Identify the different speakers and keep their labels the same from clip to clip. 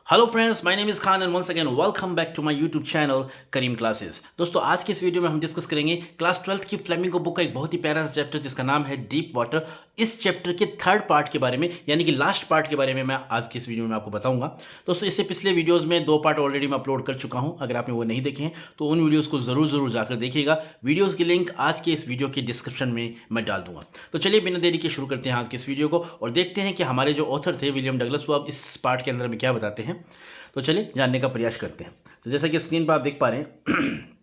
Speaker 1: Hello friends, my name is Khan and once again welcome back to my YouTube channel Karim classes. दोस्तों, आज की इस video में हम डिस्कस करेंगे क्लास 12th की फ्लेमिंगो बुक का एक बहुत ही प्यारा सा चैप्टर जिसका नाम है डीप वाटर। इस चैप्टर के थर्ड पार्ट के बारे में, यानी कि लास्ट पार्ट के बारे में मैं आज की इस वीडियो में आपको बताऊंगा। दोस्तों, इससे पिछले वीडियोज़ में 2 पार्ट ऑलरेडी मैं अपलोड कर चुका हूँ। अगर आपने वो नहीं देखे हैं तो उन वीडियोज़ को ज़रूर जाकर देखिएगा। वीडियोज़ की लिंक आज के इस वीडियो की डिस्क्रिप्शन में मैं डाल दूंगा। तो चलिए बिना देरी के शुरू करते हैं आज के इस वीडियो को और देखते हैं कि हमारे जो ऑथर थे विलियम डगलस, वो अब इस पार्ट के अंदर में क्या बताते हैं। तो चलिए जानने का प्रयास करते हैं। तो जैसा कि स्क्रीन पर आप देख पा रहे हैं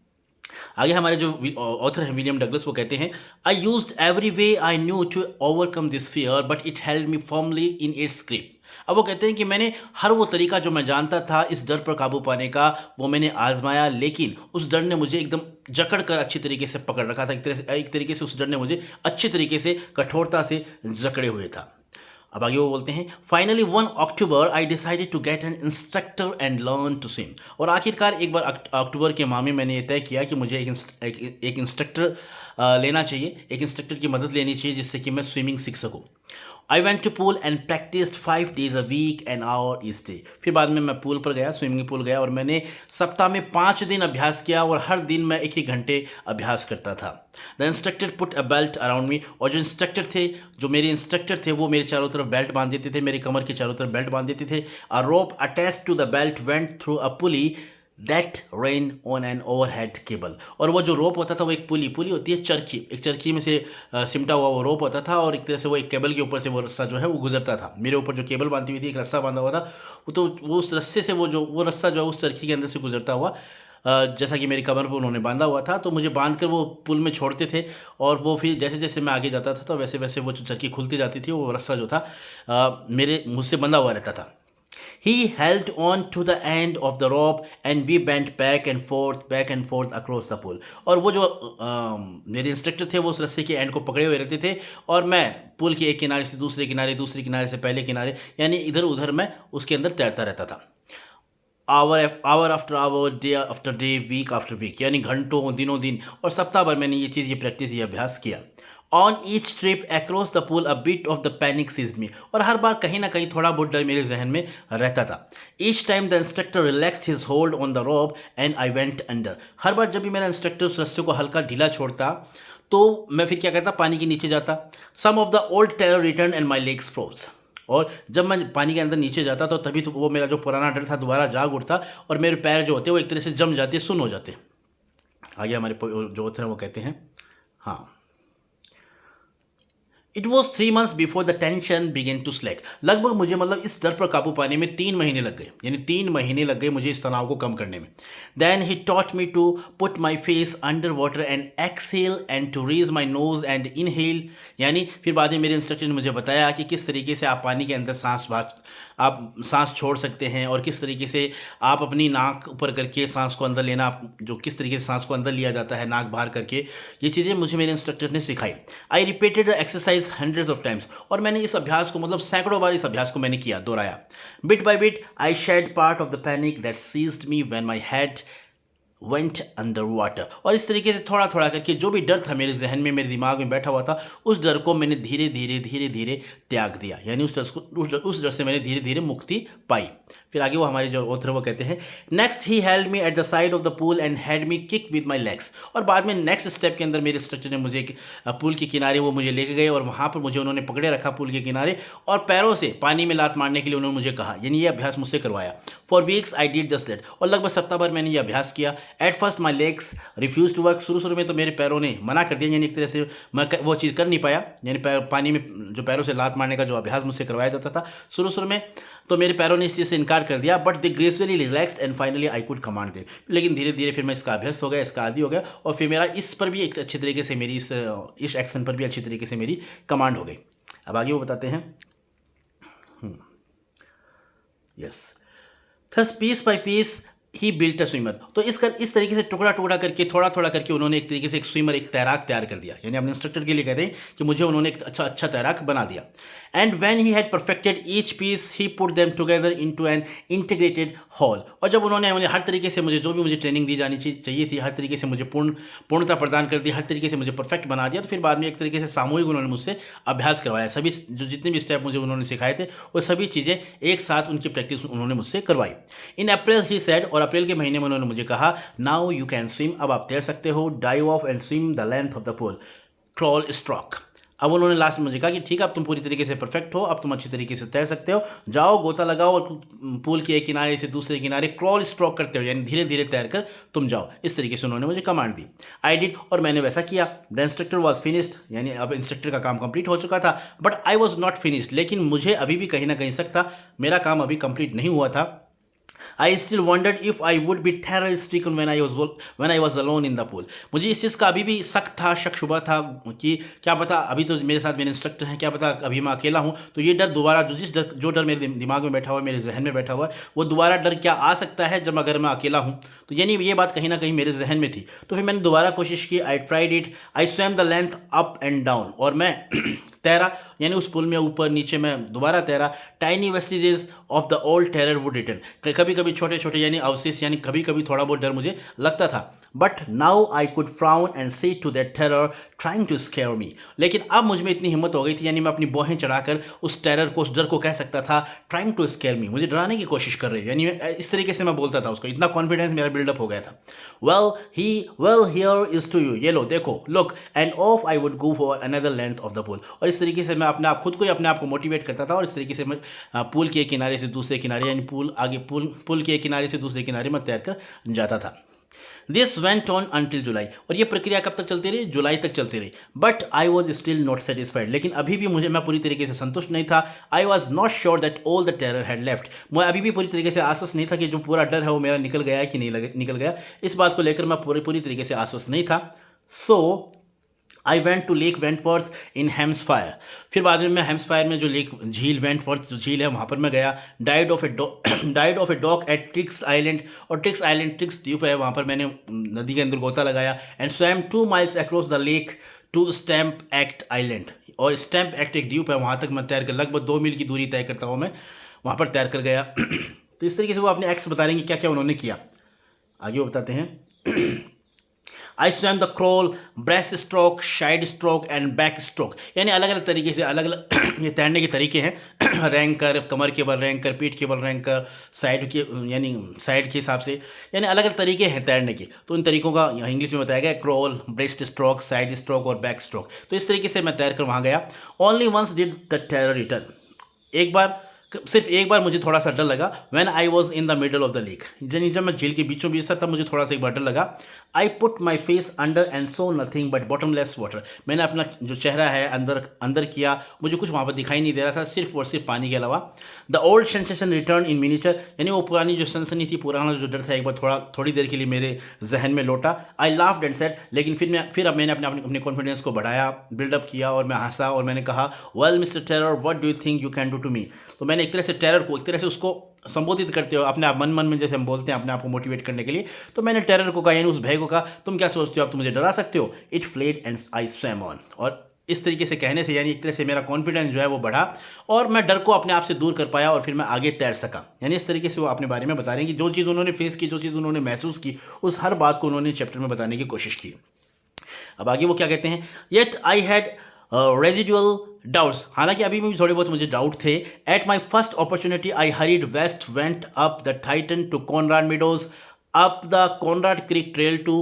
Speaker 1: आगे हमारे जो ऑथर हैं विलियम डगलस, वो कहते हैं, I used every way I knew to overcome this fear but it held me firmly in its grip. अब वो कहते हैं कि मैंने हर वो तरीका जो मैं जानता था इस डर पर काबू पाने का, वो मैंने आजमाया, लेकिन उस डर ने मुझे एकदम जकड़ कर अच्छी तरीके से पकड़ रखा था। एक तरीके से उस डर ने मुझे अच्छी तरीके से कठोरता से जकड़े हुए था। अब आगे वो बोलते हैं, finally 1 October I decided to get an instructor and learn to swim. और आखिरकार एक बार अक्टूबर के माह में मैंने ये तय किया कि मुझे एक इंस्ट्रक्टर लेना चाहिए, एक इंस्ट्रक्टर की मदद लेनी चाहिए जिससे कि मैं स्विमिंग सीख सकूं। I went to pool and practised 5 days a week an hour each day. फिर बाद में मैं पूल पर गया, स्विमिंग पूल गया और मैंने सप्ताह में 5 दिन अभ्यास किया और हर दिन मैं 1 घंटे अभ्यास करता था। The instructor put a belt around me. और जो मेरे इंस्ट्रक्टर थे वो मेरे चारों तरफ बेल्ट बांध देते थे, मेरी कमर के चारों तरफ बेल्ट बांध देते थे। A rope attached to the belt went through a pulley that ran on an overhead cable. और वो जो रोप होता था वो एक पुली होती है, चरखी, एक चरखी में से सिमटा हुआ वो रोप होता था और एक तरह से वो एक केबल के ऊपर से वो रस्सा जो है वो गुजरता था। मेरे ऊपर जो केबल बांधी हुई थी, एक रस्सा बांधा हुआ था, वो उस रस्से से वो रस्सा जो है उस चरखी के अंदर से गुजरता हुआ, जैसा कि मेरी कमर पर उन्होंने बांधा हुआ था, तो मुझे बांध कर वो पुल में छोड़ते थे। और वो फिर जैसे जैसे मैं आगे जाता था तो वैसे वैसे वो जो चरखी खुलती जाती थी, वो रस्सा जो था मेरे मुझसे बंधा हुआ रहता था। He held on to the end of the rope and we bent back and forth across the pool. और वो जो मेरे इंस्ट्रक्टर थे वो उस रस्से के एंड को पकड़े हुए रहते थे और मैं पुल के एक किनारे से दूसरे किनारे से पहले किनारे, यानी इधर उधर मैं उसके अंदर तैरता रहता था। Hour after hour, day after day, week after week, यानी घंटों, दिनों दिन और सप्ताह भर मैंने ये प्रैक्टिस, ये अभ्यास किया। On each trip across the pool a bit of the panic seized me. और हर बार कहीं ना कहीं थोड़ा बहुत डर मेरे जहन में रहता था। Each time the instructor relaxed his hold on the rope and I went under. हर बार जब भी मेरा इंस्ट्रक्टर उस रस्से को हल्का ढीला छोड़ता तो मैं फिर क्या करता, पानी के नीचे जाता। Some of the old terror return and my legs froze. और जब मैं पानी के अंदर नीचे जाता तो तभी तो वो मेरा जो पुराना डर था दोबारा जाग उठता और मेरे पैर जो होते वो एक तरह से जम जाते, सुन्न हो जाते। आगे हमारे जो होते हैं वो कहते हैं, हाँ, it was 3 months before the tension began to slack. लगभग मुझे मतलब इस डर पर काबू पाने में 3 महीने लग गए, यानी 3 महीने लग गए मुझे इस तनाव को कम करने में। Then he taught me to put my face under water and exhale and to raise my nose and inhale. यानी फिर बाद में मेरे इंस्ट्रक्टर ने मुझे बताया कि किस तरीके से आप पानी के अंदर आप सांस छोड़ सकते हैं और किस तरीके से आप अपनी नाक ऊपर करके सांस को अंदर लेना, जो किस तरीके से सांस को अंदर लिया जाता है नाक बाहर करके, ये चीज़ें मुझे मेरे इंस्ट्रक्टर ने सिखाई। I repeated the exercise hundreds of times. और मैंने इस अभ्यास को मतलब सैकड़ों बार इस अभ्यास को मैंने किया, दोहराया। Bit by bit I shed part of the panic that seized me when my head went under water. और इस तरीके से थोड़ा थोड़ा करके जो भी डर था मेरे जहन में, मेरे दिमाग में बैठा हुआ था, उस डर को मैंने धीरे धीरे त्याग दिया, यानी उस डर से मैंने धीरे धीरे मुक्ति पाई। फिर आगे वो हमारे जो ऑथर वो कहते हैं, next he held me at the side of the pool and had me kick with my legs. और बाद में नेक्स्ट स्टेप के अंदर मेरे इंस्ट्रक्टर ने मुझे पूल के किनारे वो मुझे लेके गए और वहाँ पर मुझे उन्होंने पकड़े रखा पूल के किनारे और पैरों से पानी में लात मारने के लिए उन्होंने मुझे कहा, यानी ये अभ्यास मुझसे करवाया। For weeks I did just that. और लगभग सप्ताह भर मैंने ये अभ्यास किया। At first my legs refuse to work. शुरू में तो मेरे पैरों ने मना कर दिया, यानी एक तरह से मैं वो चीज़ कर नहीं पाया, यानी पानी में जो पैरों से लात मारने का जो अभ्यास मुझसे करवाया जाता था शुरू में, तो मेरे पैरों ने इस चीज़ से इनकार कर दिया। But they gradually relaxed and finally I could command they. लेकिन धीरे धीरे फिर मैं इसका अभ्यास हो गया, इसका आदी हो गया और फिर मेरा इस पर भी एक अच्छी तरीके से मेरी इस एक्शन पर भी अच्छी तरीके से मेरी कमांड हो गई। अब आगे वो बताते हैं, yes, thus piece by piece he built a swimmer. तो इस तरीके से टुकड़ा टुकड़ा करके थोड़ा थोड़ा करके उन्होंने एक तरीके से एक स्विमर, एक तैराक तैयार कर दिया। यानी अपने इंस्ट्रक्टर के लिए कहते हैं कि मुझे उन्होंने एक अच्छा तैराक बना दिया। And when he had perfected each piece he put them together into an integrated whole. और जब उन्होंने मुझे हर तरीके से मुझे ट्रेनिंग दी जानी चाहिए थी, हर तरीके से मुझे पूर्णता प्रदान कर दी, हर तरीके से मुझे परफेक्ट बना दिया, तो फिर बाद में एक तरीके से सामूहिक उन्होंने मुझसे अभ्यास करवाया। सभी जितने भी स्टेप मुझे उन्होंने सिखाए थे वो सभी चीज़ें एक साथ उनकी प्रैक्टिस उन्होंने मुझसे करवाई। इन अप्रैल ही सेड, और अप्रैल के महीने में उन्होंने मुझे कहा, नाउ यू कैन स्विम, अब आप तैर सकते हो, dive of and swim the length of the pool, crawl stroke. अब उन्होंने लास्ट में मुझे कहा कि ठीक है, अब तुम पूरी तरीके से परफेक्ट हो, अब तुम अच्छी तरीके से तैर सकते हो, जाओ गोता लगाओ और पूल के एक किनारे से दूसरे किनारे क्रॉल स्ट्रोक करते हो, यानी धीरे धीरे तैर कर तुम जाओ। इस तरीके से उन्होंने मुझे कमांड दी। आई डिड, और मैंने वैसा किया। द इंस्ट्रक्टर वॉज फिनिश्ड, यानी अब इंस्ट्रक्टर का काम कंप्लीट हो चुका था, but I was not finished, लेकिन मुझे अभी भी कहीं ना कहीं शक था, मेरा काम अभी कंप्लीट नहीं हुआ था। I still wondered if I would be terror stricken when I was alone in the pool. मुझे इस चीज़ का अभी भी शक शुबा था कि क्या पता, अभी तो मेरे साथ मेरे इंस्ट्रक्टर हैं, क्या पता अभी मैं अकेला हूँ तो ये डर दोबारा, जो डर मेरे दिमाग में बैठा हुआ है, मेरे जहन में बैठा हुआ है, वो दोबारा डर क्या आ सकता है जब अगर मैं अकेला हूँ। तो यानी ये बात कहीं ना कहीं मेरे जहन में थी। तो फिर मैंने दोबारा कोशिश की। I tried it, I swum the length up and down, और मैं तैरा, यानी उस पुल में ऊपर नीचे मैं दोबारा तैरा। Tiny vestiges of the old terror would return, कभी कभी छोटे छोटे यानी अवशेष, यानी कभी कभी थोड़ा बहुत डर मुझे लगता था। But now I could frown and say to that terror trying to scare me, लेकिन अब मुझ में इतनी हिम्मत हो गई थी, यानी मैं अपनी बाहें चढ़ाकर उस टेरर को, उस डर को कह सकता था, ट्राइंग टू स्केयर मी, मुझे डराने की कोशिश कर रही है, यानी इस तरीके से मैं बोलता था उसको, इतना कॉन्फिडेंस मेरा बिल्डअप हो गया था। Well here is to you, ये लो देखो, look, and off I would go for another length of the pool. और इस तरीके से मैं खुद को ही अपने आप को मोटिवेट करता था, और इस तरीके से मैं पूल के किनारे से दूसरे किनारे, यानी पुल के किनारे से दूसरे किनारे में तैर कर जाता था। दिस वेंट ऑन अंटिल जुलाई, और ये प्रक्रिया कब तक चलती रही? जुलाई तक चलती रही। But I was still not satisfied, लेकिन अभी भी मैं पूरी तरीके से संतुष्ट नहीं था। I was not sure that all the terror had left, मैं अभी भी पूरी तरीके से आश्वस्त नहीं था कि जो पूरा डर है वो मेरा निकल गया है कि नहीं निकल गया। इस बात को लेकर मैं पूरी तरीके से आश्वस्त नहीं था। So I went to Lake Wentworth in Hampshire, फिर बाद में मैं हेम्सफायर में जो लेक झील वेंटवर्थ जो झील है वहाँ पर मैं गया। Dived off a dock at Tricks Island, और ट्रिक्स द्वीप है, वहाँ पर मैंने नदी के अंदर गोता लगाया। And swam 2 miles across the lake to Stamp Act Island, और स्टैम्प एक्ट एक द्वीप है, वहाँ तक मैं तैर कर लगभग 2 मील की दूरी तय करता हूँ मैं, वहाँ पर तैर कर गया। तो इस तरीके से वो अपने एक्ट्स बता रहे हैं क्या क्या उन्होंने किया। आगे वो बताते हैं। आई swum the crawl, breast stroke, side stroke and back stroke, यानी अलग अलग तरीके से अलग अलग ये तैरने के तरीके हैं। रैंक कर, कमर के बल रैंक कर, पीठ के बल रैंक कर, साइड के यानी साइड के हिसाब से, यानी अलग अलग तरीके हैं तैरने के। तो इन तरीकों का यहाँ इंग्लिश में बताया गया, crawl, breast stroke, side stroke और बैक स्ट्रोक। तो इस तरीके से मैं तैर कर वहाँ गया। Only once did the terror return, सिर्फ एक बार मुझे थोड़ा सा डर लगा। When I was in the middle of the lake, जब मैं झील के बीचों बीच था तब मुझे थोड़ा सा एक बार डर लगा। I put my face under and so nothing but bottomless water, मैंने अपना जो चेहरा है अंदर किया, मुझे कुछ वहाँ पर दिखाई नहीं दे रहा था, सिर्फ और सिर्फ पानी के अलावा। The old sensation return in miniature, यानी वो पुरानी जो सनसनी थी, पुराना जो डर था, एक बार थोड़ी देर के लिए मेरे जहन में लौटा। आई लाफ्ड एंड सेड, लेकिन फिर अब मैंने अपने कॉन्फिडेंस को बढ़ाया, बिल्डअप किया, और मैं हंसा और मैंने कहा, well Mister Terror what do you think you can do to me. तो मैंने एक तरह से टेरर को, एक तरह से उसको संबोधित करते हो अपने आप मन में, जैसे हम बोलते हैं अपने आप को मोटिवेट करने के लिए। तो मैंने टेरर को कहा, यानी उस भय को कहा, तुम क्या सोचते हो, आप तुम मुझे डरा सकते हो? It fled and I swum on, और इस तरीके से कहने से, यानी एक तरह से मेरा कॉन्फिडेंस जो है वो बढ़ा, और मैं डर को अपने आप से दूर कर पाया, और फिर मैं आगे तैर सका। यानी इस तरीके से वो अपने बारे में बता रहे हैं कि जो चीज़ उन्होंने फेस की, जो चीज़ उन्होंने महसूस की, उस हर बात को उन्होंने चैप्टर में बताने की कोशिश की। अब आगे वो क्या कहते हैं, yet I had residual doubts, हालांकि अभी भी थोड़े बहुत मुझे डाउट थे। At my first opportunity I hurried west, went up the Tieton to Conrad Meadows, up the Conrad Creek trail to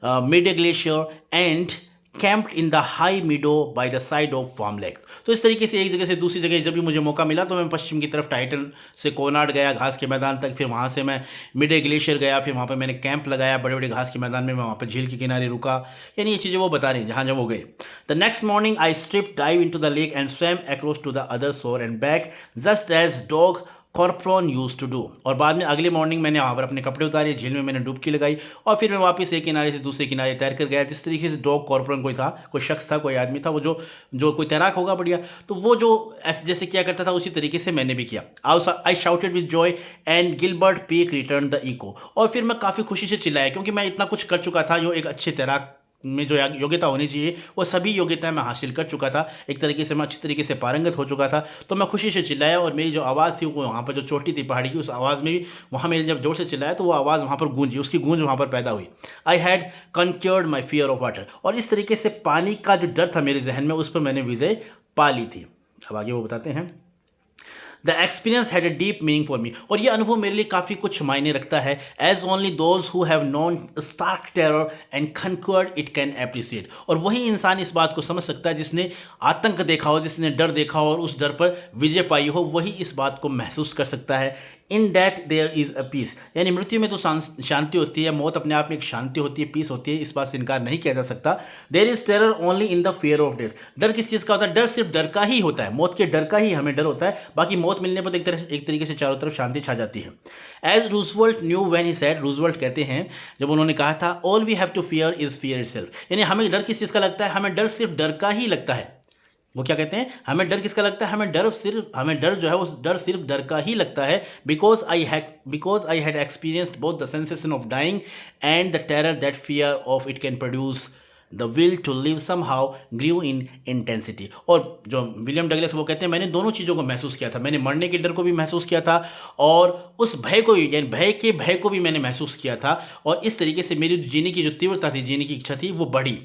Speaker 1: Meade Glacier and camped in the high meadow by the side of Farm Lakes. तो इस तरीके से एक जगह से दूसरी जगह जब भी मुझे मौका मिला तो मैं पश्चिम की तरफ टाइटन से कोनार्ड गया, घास के मैदान तक, फिर वहाँ से मैं मिडे ग्लेशियर गया, फिर वहाँ पर मैंने कैंप लगाया बड़े बड़े घास के मैदान में, मैं वहाँ पर झील के किनारे रुका। यानी ये चीज़ें वो बता रही हैं जहाँ जब वो गए। The next morning I strip dive into the lake and swam across to the other shore and back just as Doug Corpron used to do. और बाद में अगले मॉर्निंग मैंने वहाँ पर अपने कपड़े उतारे, झील में मैंने डुबकी लगाई और फिर मैं वापस एक किनारे से दूसरे किनारे तैर कर गया। जिस तरीके से डॉग कॉर्पोरन कोई था, कोई शख्स था, कोई आदमी था, वो जो कोई तैराक होगा बढ़िया, तो वो जो जैसे किया करता था उसी तरीके से मैंने भी किया। I shouted with joy and Gilbert Peak return the echo. और फिर मैं काफ़ी खुशी से चिल्लाया क्योंकि मैं इतना कुछ कर चुका था, जो एक अच्छे तैराक में जो योग्यता होनी चाहिए वो सभी योग्यताएं मैं हासिल कर चुका था। एक तरीके से मैं अच्छी तरीके से पारंगत हो चुका था। तो मैं खुशी से चिल्लाया और मेरी जो आवाज़ थी वो वहाँ पर जो चोटी थी पहाड़ी की, उस आवाज़ में भी वहाँ मैंने जब जोर से चिल्लाया तो वो आवाज़ वहाँ पर गूंजी, उसकी गूंज वहाँ पर पैदा हुई। I had conquered my fear of water. और इस तरीके से पानी का जो डर था मेरे जहन में, उस पर मैंने विजय पा ली थी। अब आगे वो बताते हैं। The experience had a deep meaning for me. और ये अनुभव मेरे लिए काफ़ी कुछ मायने रखता है। As only those who have known stark terror and conquered it can appreciate. और वही इंसान इस बात को समझ सकता है जिसने आतंक देखा हो, जिसने डर देखा हो और उस डर पर विजय पाई हो, वही इस बात को महसूस कर सकता है। In death there is a peace. यानी मृत्यु में तो शांति होती है, मौत अपने आप में एक शांति होती है, पीस होती है, इस बात से इनकार नहीं किया जा सकता। There is terror only in the fear of death. डर किस चीज़ का होता है? डर सिर्फ डर का ही होता है, मौत के डर का ही हमें डर होता है। बाकी मौत मिलने पर एक तरीके से चारों तरफ शांति छा जाती है। As Roosevelt knew when he said, Roosevelt कहते हैं जब उन्होंने कहा था, all we have to fear is fear itself. यानी हमें डर किस चीज़ का लगता है? हमें डर सिर्फ डर का ही लगता है। वो क्या कहते हैं? हमें डर किसका लगता है? हमें डर जो है वो डर सिर्फ डर का ही लगता है। Because I had experienced both the sensation of dying and the terror that fear of it can produce. The will to live somehow grew in intensity. और जो विलियम डगलस वो कहते हैं, मैंने दोनों चीज़ों को महसूस किया था। मैंने मरने के डर को भी महसूस किया था और उस भय को भी, यानी भय को भी मैंने महसूस किया था। और इस तरीके से मेरी जीने की जो तीव्रता थी, जीने की इच्छा थी, वो बढ़ी।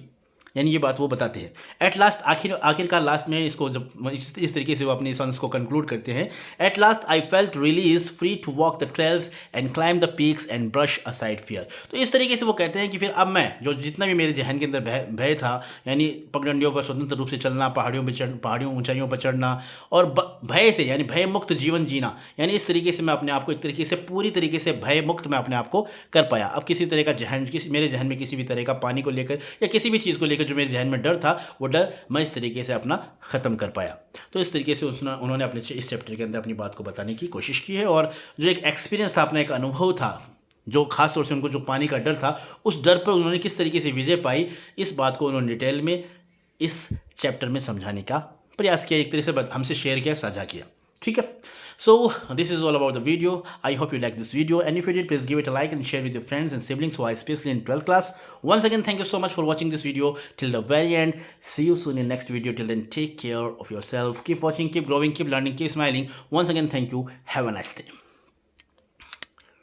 Speaker 1: यानी ये बात वो बताते हैं। एट लास्ट, आखिरकार लास्ट में इसको जब इस तरीके से वो अपने सन्स को कंक्लूड करते हैं। At last I felt release free to walk the trails and climb the peaks and brush aside fear. तो इस तरीके से वो कहते हैं कि फिर अब मैं जो जितना भी मेरे जहन के अंदर भय था, यानी पगडंडियों पर स्वतंत्र रूप से चलना, पहाड़ियों ऊंचाइयों पर चढ़ना और भय से, यानी भय मुक्त जीवन जीना, यानी इस तरीके से मैं अपने आप को एक तरीके से पूरी तरीके से भय मुक्त मैं अपने आप को कर पाया। अब किसी तरह का मेरे जहन में किसी भी तरह का पानी को लेकर या किसी भी चीज़ को लेकर जो मेरे जहन में डर था, वो डर मैं इस तरीके से अपना ख़त्म कर पाया। तो इस तरीके से उन्होंने अपने इस चैप्टर के अंदर अपनी बात को बताने की कोशिश की है। और जो एक एक्सपीरियंस था, अपना एक अनुभव था, जो खास तौर से उनको जो पानी का डर था, उस डर पर उन्होंने किस तरीके से विजय पाई, इस बात को उन्होंने डिटेल में इस चैप्टर में समझाने का प्रयास किया, एक तरह से हमसे शेयर किया, साझा किया। ठीक है। So this is all about the video. I hope you like this video, and if you did, please give it a like and share with your friends and siblings who are especially in 12th class. Once again, thank you so much for watching this video till the very end. See you soon in next video. Till then, take care of yourself. Keep watching, keep growing, keep learning, keep smiling. Once again, thank you. Have a nice day.